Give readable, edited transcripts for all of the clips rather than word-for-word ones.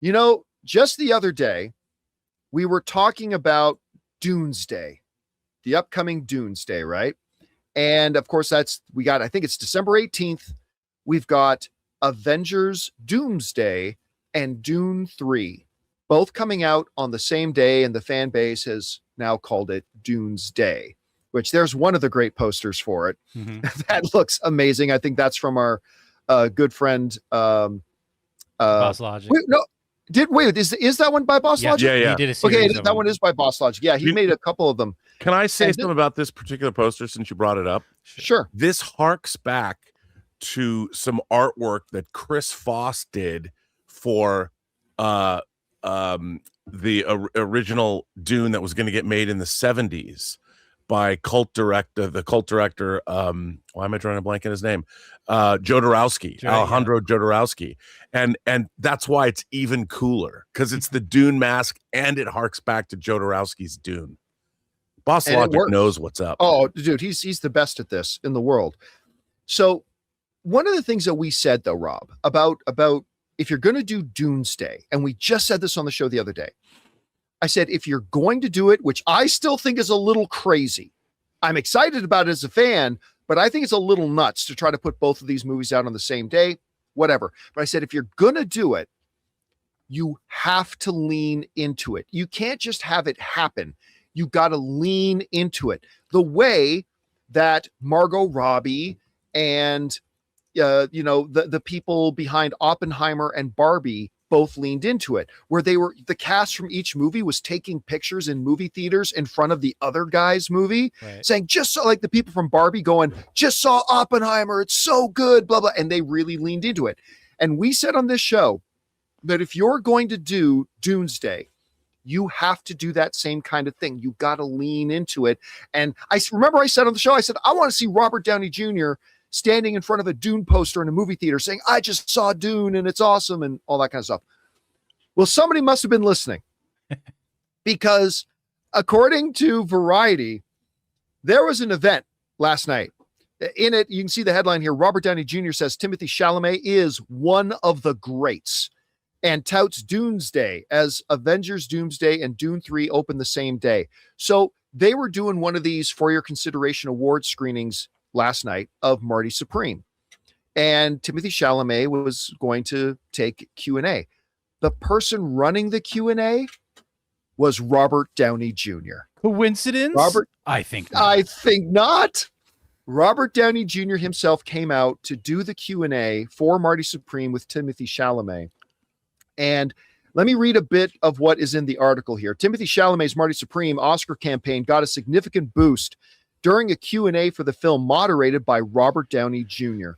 You know, just the other day, we were talking about Doomsday, the upcoming Doomsday, right? And of course, I think it's December 18th. We've got Avengers Doomsday and Dune 3, both coming out on the same day. And the fan base has now called it Doomsday, which there's one of the great posters for it. Mm-hmm. That looks amazing. I think that's from our good friend. Boss Logic. Is that one by Boss Logic? Yeah. He did a series of that one is by Boss Logic. Yeah, he made a couple of them. Can I say something about this particular poster since you brought it up? Sure. This harks back to some artwork that Chris Foss did for the original Dune that was going to get made in the 70s by the cult director, why am I drawing a blank on his name? Jodorowsky, Alejandro Jodorowsky. And that's why it's even cooler, because it's the Dune mask and it harks back to Jodorowsky's Dune. Boss Logic knows what's up. Oh, dude, he's the best at this in the world. So one of the things that we said, though, Rob, about if you're going to do Doomsday, and we just said this on the show the other day, I said, if you're going to do it, which I still think is a little crazy, I'm excited about it as a fan, but I think it's a little nuts to try to put both of these movies out on the same day, whatever. But I said, if you're going to do it, you have to lean into it. You can't just have it happen. You got to lean into it the way that Margot Robbie and the people behind Oppenheimer and Barbie both leaned into it, where the cast from each movie was taking pictures in movie theaters in front of the other guy's movie, right, saying, just so, like the people from Barbie going, just saw Oppenheimer, it's so good, blah, blah. And they really leaned into it. And we said on this show that if you're going to do Doomsday, you have to do that same kind of thing. You got to lean into it. And I remember I said on the show, I said, I want to see Robert Downey Jr. standing in front of a Dune poster in a movie theater saying, I just saw Dune and it's awesome and all that kind of stuff. Well, somebody must have been listening because according to Variety, there was an event last night. In it, you can see the headline here. Robert Downey Jr. says Timothee Chalamet is one of the greats and touts Doomsday as Avengers Doomsday and Dune 3 open the same day. So they were doing one of these for your consideration award screenings last night of Marty Supreme. And Timothee Chalamet was going to take Q&A. The person running the Q&A was Robert Downey Jr. Coincidence? I think not. Robert Downey Jr. himself came out to do the Q&A for Marty Supreme with Timothee Chalamet. And let me read a bit of what is in the article here. Timothee Chalamet's Marty Supreme Oscar campaign got a significant boost during a Q&A for the film moderated by Robert Downey Jr.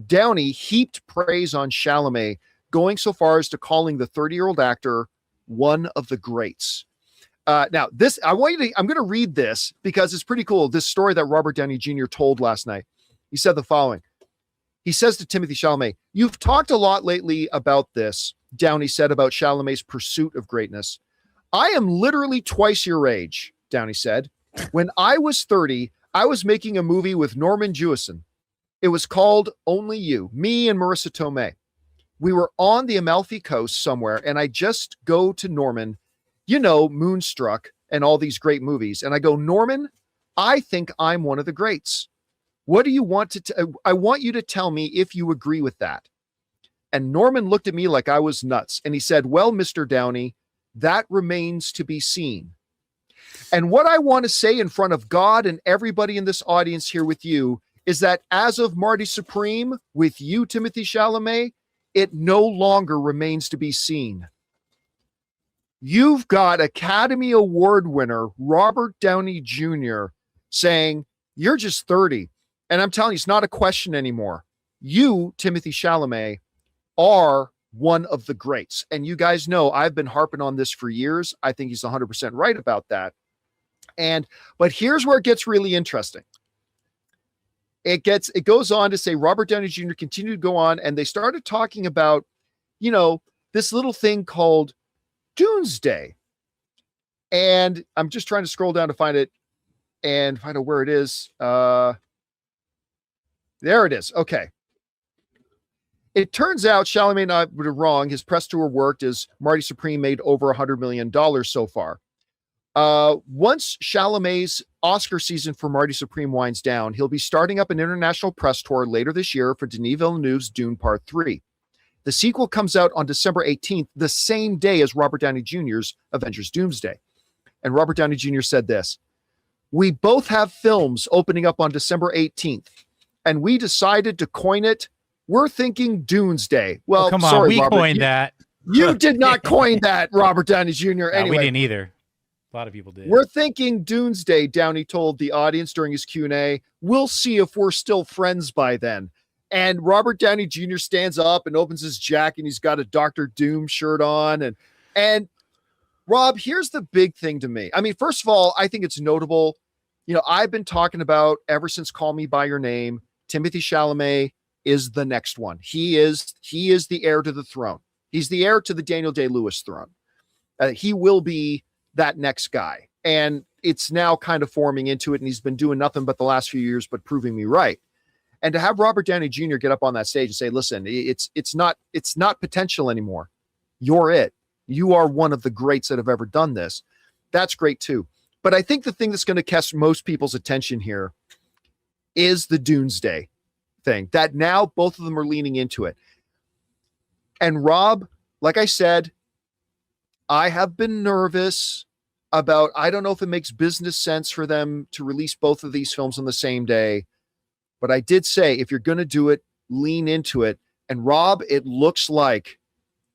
Downey heaped praise on Chalamet, going so far as to calling the 30-year-old actor one of the greats. Now, I'm going to read this because it's pretty cool. This story that Robert Downey Jr. told last night. He said the following. He says to Timothee Chalamet, "You've talked a lot lately about this," Downey said about Chalamet's pursuit of greatness. "I am literally twice your age," Downey said. "When I was 30, I was making a movie with Norman Jewison. It was called Only You, me and Marissa Tomei. We were on the Amalfi Coast somewhere, and I just go to Norman, Moonstruck and all these great movies. And I go, Norman, I think I'm one of the greats. What do you want I want you to tell me if you agree with that." And Norman looked at me like I was nuts. And he said, "Well, Mr. Downey, that remains to be seen. And what I want to say in front of God and everybody in this audience here with you is that as of Marty Supreme, with you, Timothee Chalamet, it no longer remains to be seen. You've got Academy Award winner Robert Downey Jr. saying, you're just 30. And I'm telling you, it's not a question anymore. You, Timothee Chalamet, are one of the greats. And you guys know I've been harping on this for years. I think he's 100% right about that. But here's where it gets really interesting. It goes on to say Robert Downey Jr. continued to go on, and they started talking about, this little thing called Doomsday. And I'm just trying to scroll down to find it and find out where it is. There it is. Okay. It turns out Chalamet and I were wrong. His press tour worked as Marty Supreme made over $100 million so far. Once Chalamet's Oscar season for Marty Supreme winds down, he'll be starting up an international press tour later this year for Denis Villeneuve's Dune Part 3. The sequel comes out on December 18th, the same day as Robert Downey Jr.'s Avengers Doomsday. And Robert Downey Jr. said this: "We both have films opening up on December 18th, and we decided to coin it. We're thinking Doomsday." Well, come on, sorry, we Robert, coined that. You did not coin that, Robert Downey Jr. No, Anyway, we didn't either. A lot of people did. "We're thinking Doomsday," Downey told the audience during his Q&A. "We'll see if we're still friends by then." And Robert Downey Jr. stands up and opens his jacket, and he's got a Dr. Doom shirt on. And Rob, here's the big thing to me. I mean, first of all, I think it's notable. You know, I've been talking about ever since Call Me by Your Name, Timothee Chalamet is the next one. He is the heir to the throne. He's the heir to the Daniel Day-Lewis throne. He will be that next guy. And it's now kind of forming into it. And he's been doing nothing but the last few years, but proving me right. And to have Robert Downey Jr. get up on that stage and say, "Listen, it's not potential anymore. You're it. You are one of the greats that have ever done this." That's great too. But I think the thing that's going to catch most people's attention here is the Doomsday thing, that now both of them are leaning into it. And Rob, like I said, I have been nervous about, I don't know if it makes business sense for them to release both of these films on the same day. But I did say, if you're going to do it, lean into it. And Rob, it looks like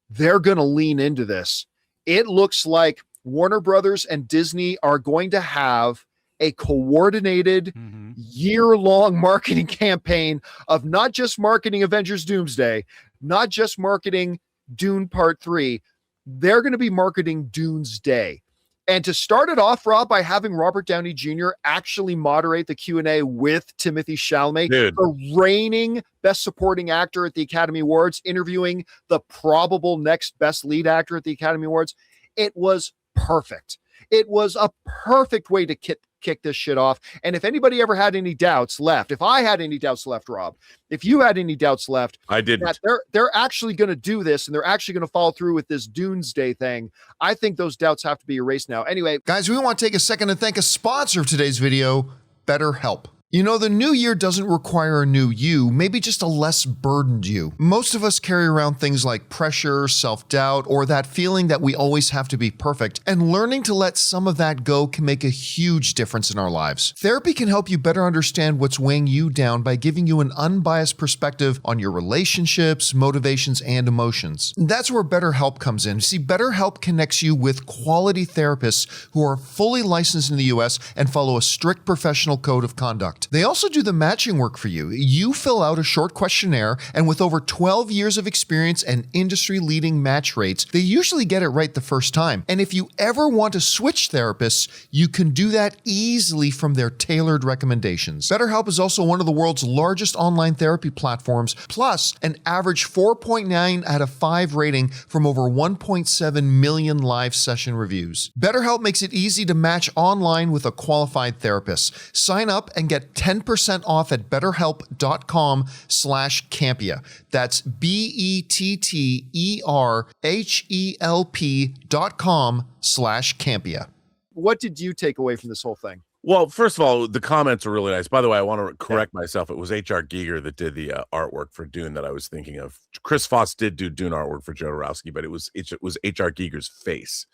they're going to lean into this. It looks like Warner Brothers and Disney are going to have a coordinated year-long marketing campaign of not just marketing Avengers Doomsday, not just marketing Dune Part 3. They're going to be marketing Doomsday. And to start it off, Rob, by having Robert Downey Jr. actually moderate the Q&A with Timothée Chalamet, the reigning Best Supporting Actor at the Academy Awards, interviewing the probable next Best Lead Actor at the Academy Awards, it was perfect. It was a perfect way to kick this shit off. And if anybody ever had any doubts left, if I had any doubts left, Rob, if you had any doubts left, I didn't. That they're actually going to do this and they're actually going to follow through with this Doomsday thing, I think those doubts have to be erased now. Anyway, guys, we want to take a second to thank a sponsor of today's video, BetterHelp. You know, the new year doesn't require a new you, maybe just a less burdened you. Most of us carry around things like pressure, self-doubt, or that feeling that we always have to be perfect, and learning to let some of that go can make a huge difference in our lives. Therapy can help you better understand what's weighing you down by giving you an unbiased perspective on your relationships, motivations, and emotions. That's where BetterHelp comes in. See, BetterHelp connects you with quality therapists who are fully licensed in the US and follow a strict professional code of conduct. They also do the matching work for you. You fill out a short questionnaire, and with over 12 years of experience and industry-leading match rates, they usually get it right the first time. And if you ever want to switch therapists, you can do that easily from their tailored recommendations. BetterHelp is also one of the world's largest online therapy platforms, plus an average 4.9 out of 5 rating from over 1.7 million live session reviews. BetterHelp makes it easy to match online with a qualified therapist. Sign up and get 10% off at betterhelp.com/Campea. That's BetterHelp.com/Campea. what did you take away from this whole thing? Well, first of all, the comments are really nice. By the way, I want to correct myself. It was H.R. Giger that did the artwork for Dune that I was thinking of. Chris Foss did do Dune artwork for Jodorowsky, but it was H.R. Giger's face.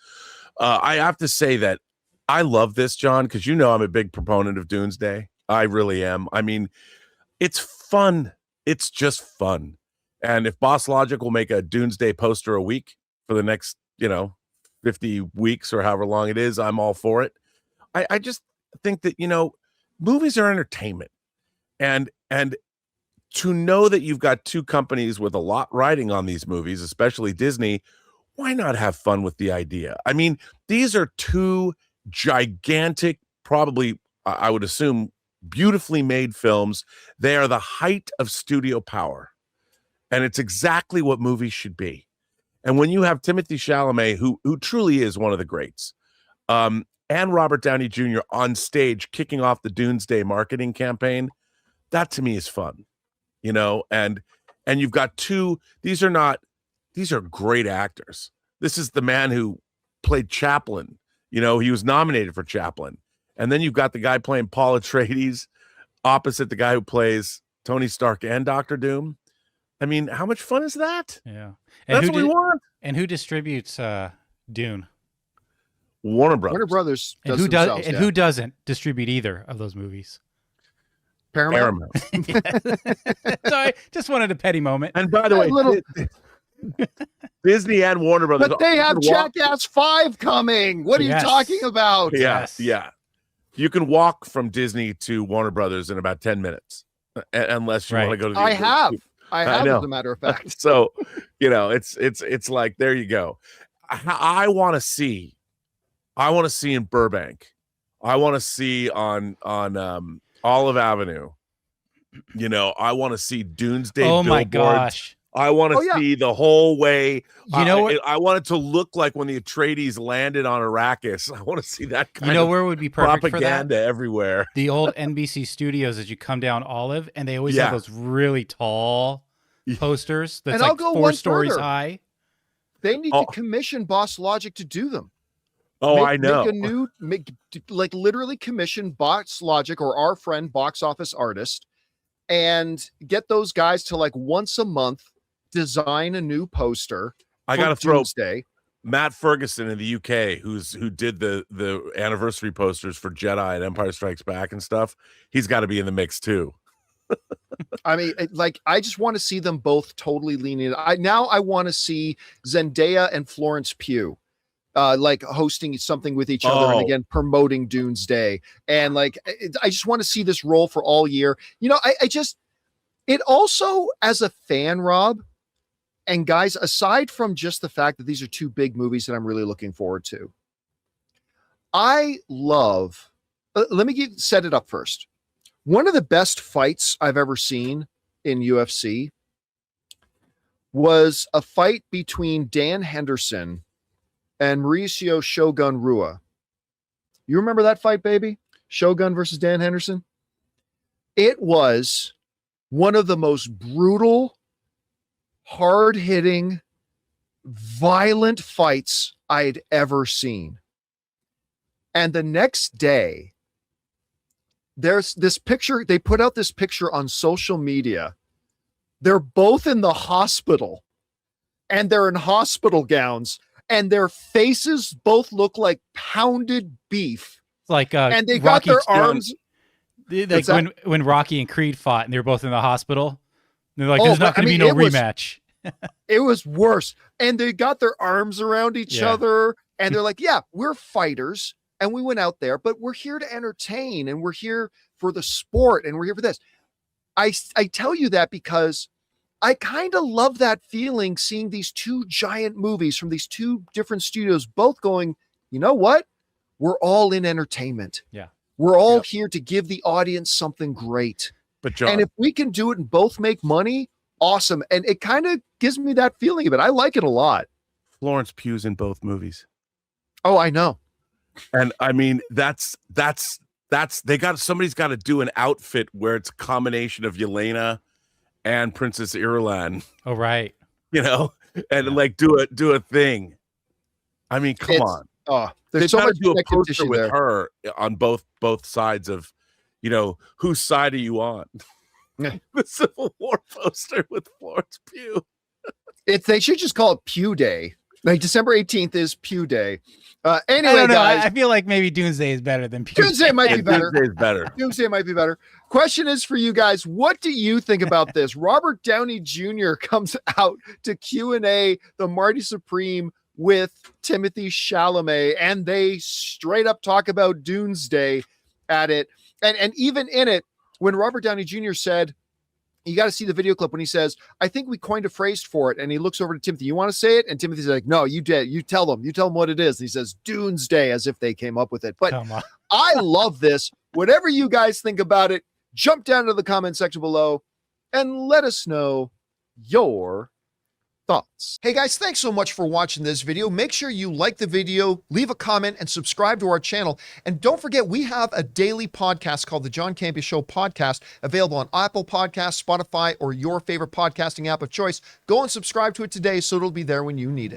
I have to say that I love this, John, because you know I'm a big proponent of Doomsday. I really am. I mean, it's fun. It's just fun. And if Boss Logic will make a Doomsday poster a week for the next, 50 weeks or however long it is, I'm all for it. I just think that, movies are entertainment. And to know that you've got two companies with a lot riding on these movies, especially Disney, why not have fun with the idea? I mean, these are two gigantic, probably, I would assume, beautifully made films. They are the height of studio power, and it's exactly what movies should be. And when you have Timothée Chalamet, who truly is one of the greats, and Robert Downey Jr. on stage kicking off the Doomsday marketing campaign, that to me is fun, and and you've got two. These are great actors. This is the man who played Chaplin. You know, he was nominated for Chaplin. And then you've got the guy playing Paul Atreides opposite the guy who plays Tony Stark and Doctor Doom. I mean, how much fun is that? Yeah. That's what we want. And who distributes Dune? Warner Brothers. Warner Brothers And does who themselves, does? And who doesn't distribute either of those movies? Paramount. Sorry, just wanted a petty moment. And by the way, Disney and Warner Brothers. But they have Jackass 5 coming. What are you talking about? Yes. Yeah. You can walk from Disney to Warner Brothers in about 10 minutes, unless you want to go to the I have, as a matter of fact. So, you know, it's like, there you go. I want to see in Burbank. I want to see on Olive Avenue. You know, I want to see Dunesday. Oh my billboards. gosh. I want to see the whole way. You know what? I want it to look like when the Atreides landed on Arrakis. I want to see that kind of where would be perfect propaganda for that? Everywhere. The old NBC studios as you come down Olive, and they always have those really tall posters that's like 4 stories high. They need to commission Boss Logic to do them. Oh, I know. Like literally commission Boss Logic or our friend Box Office Artist and get those guys to like once a month design a new poster. I got to throw Doomsday. Matt Ferguson in the UK, who did the anniversary posters for Jedi and Empire Strikes Back and stuff. He's got to be in the mix too. I mean, I just want to see them both totally lean in. I want to see Zendaya and Florence Pugh like hosting something with each other and again promoting Doomsday. And like I just want to see this roll for all year. You know, it also, as a fan, Rob, and guys, aside from just the fact that these are 2 big movies that I'm really looking forward to, I love, let me set it up first. One of the best fights I've ever seen in UFC was a fight between Dan Henderson and Mauricio Shogun Rua. You remember that fight, baby? Shogun versus Dan Henderson? It was one of the most brutal, hard-hitting, violent fights I'd ever seen. And the next day, there's this picture. They put out this picture on social media. They're both in the hospital, and they're in hospital gowns, and their faces both look like pounded beef. Like and they got their arms. Like when Rocky and Creed fought, and they were both in the hospital. They're like, there's not going to be no rematch. It was worse. And they got their arms around each other, and they're like, yeah, we're fighters. And we went out there, but we're here to entertain, and we're here for the sport, and we're here for this. I tell you that because I kind of love that feeling, seeing these 2 giant movies from these 2 different studios, both going, you know what? We're all in entertainment. Yeah. We're all here to give the audience something great. But John, and if we can do it and both make money, awesome. And it kind of gives me that feeling of it. I like it a lot. Florence Pugh's in both movies. Oh, I know. And I mean, somebody's got to do an outfit where it's a combination of Yelena and Princess Irulan. Oh, right. You know, and like do a thing. I mean, come on. Oh, there's so much to do a poster with there. her on both sides of, you know, whose side are you on? The Civil War poster with Florence Pugh. They should just call it Pew Day. Like December 18th is Pew Day. Anyway, guys, I feel like maybe Doomsday is better than Pew Doomsday. Might be better. Doomsday is better. Doomsday might be better. Question is for you guys: what do you think about this? Robert Downey Jr. comes out to Q&A the Marty Supreme with Timothee Chalamet, and they straight up talk about Doomsday at it, and even in it, when Robert Downey Jr. said, you got to see the video clip when he says, I think we coined a phrase for it. And he looks over to Timothy. You want to say it? And Timothy's like, no, you did. You tell them what it is. And he says, Doomsday, as if they came up with it. But I love this. Whatever you guys think about it, jump down to the comment section below and let us know your thoughts. Hey guys, thanks so much for watching this video. Make sure you like the video, leave a comment, and subscribe to our channel. And don't forget, we have a daily podcast called the John Campea Show podcast, available on Apple Podcasts, Spotify, or your favorite podcasting app of choice. Go and subscribe to it today so it'll be there when you need it.